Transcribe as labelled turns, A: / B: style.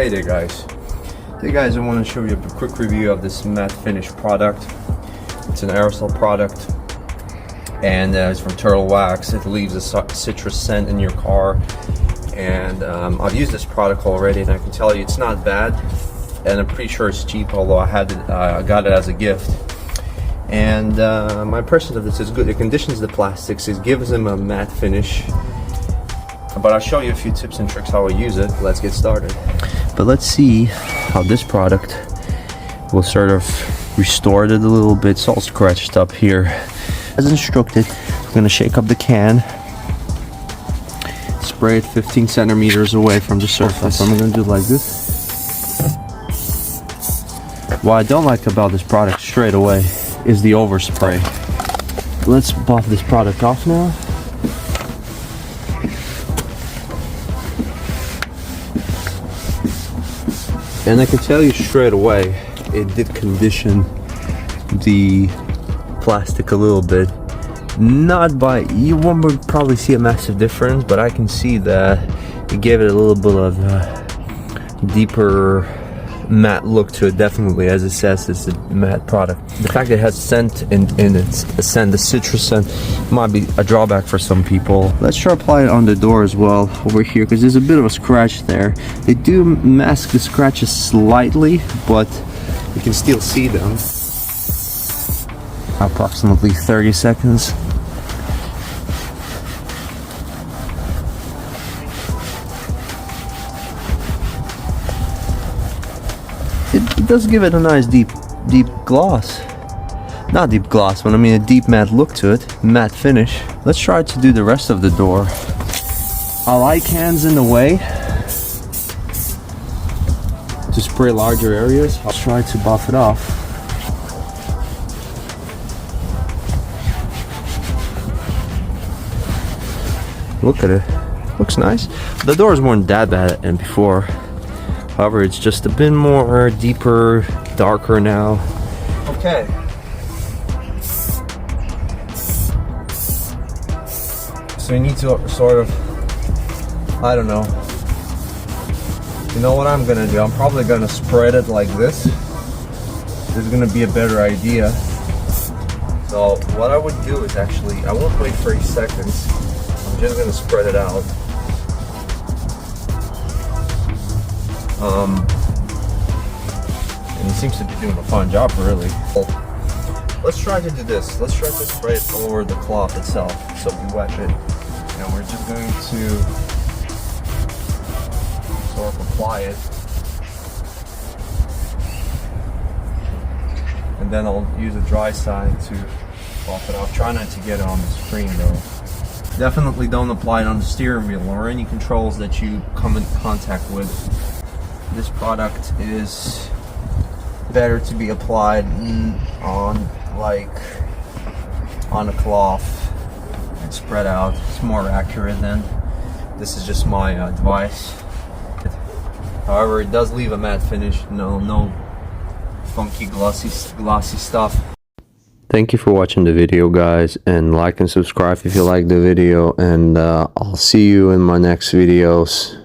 A: Hey there guys. Hey guys, I want to show you a quick review of this matte finish product. It's an aerosol product and it's from Turtle Wax. It leaves a citrus scent in your car, and I've used this product already and I can tell you it's not bad, and I'm pretty sure it's cheap, although I got it as a gift. And my impression of this is good. It conditions the plastics, it gives them a matte finish. But I'll show you a few tips and tricks how I use it. Let's get started. But let's see how this product will sort of restore it a little bit. It's all scratched up here. As instructed, I'm going to shake up the can, spray it 15 centimeters away from the surface. I'm going to do it like this. What I don't like about this product straight away is the overspray. Let's buff this product off now. And I can tell you straight away, it did condition the plastic a little bit. Not by, you won't probably see a massive difference, but I can see that it gave it a little bit of a deeper matte look to it. Definitely, as it says, it's a matte product. The fact that it has scent in its scent, the citrus scent, might be a drawback for some people. Let's try apply it on the door as well over here, because there's a bit of a scratch there. They do mask the scratches slightly, but you can still see them. Approximately 30 seconds. It does give it a nice deep gloss. Not deep gloss, but I mean a deep matte look to it. Matte finish. Let's try to do the rest of the door. I like hands in the way to spray larger areas. I'll try to buff it off. Look at it. Looks nice. The doors weren't that bad and before. However, it's just a bit more deeper, darker now. Okay. So you need to sort of, I don't know. You know what I'm gonna do? I'm probably gonna spread it like this. This is gonna be a better idea. So what I would do is actually, I won't wait 30 seconds. I'm just gonna spread it out. And he seems to be doing a fine job, really. Let's try to do this. Let's try to spray it over the cloth itself, so we wet it. And we're just going to sort of apply it. And then I'll use a dry side to buff it off. Try not to get it on the screen though. Definitely don't apply it on the steering wheel or any controls that you come in contact with. This product is better to be applied on a cloth and spread out. It's more accurate then. This is just my advice. However, it does leave a matte finish. No funky glossy stuff. Thank you for watching the video, guys, and like and subscribe if you like the video, and I'll see you in my next videos.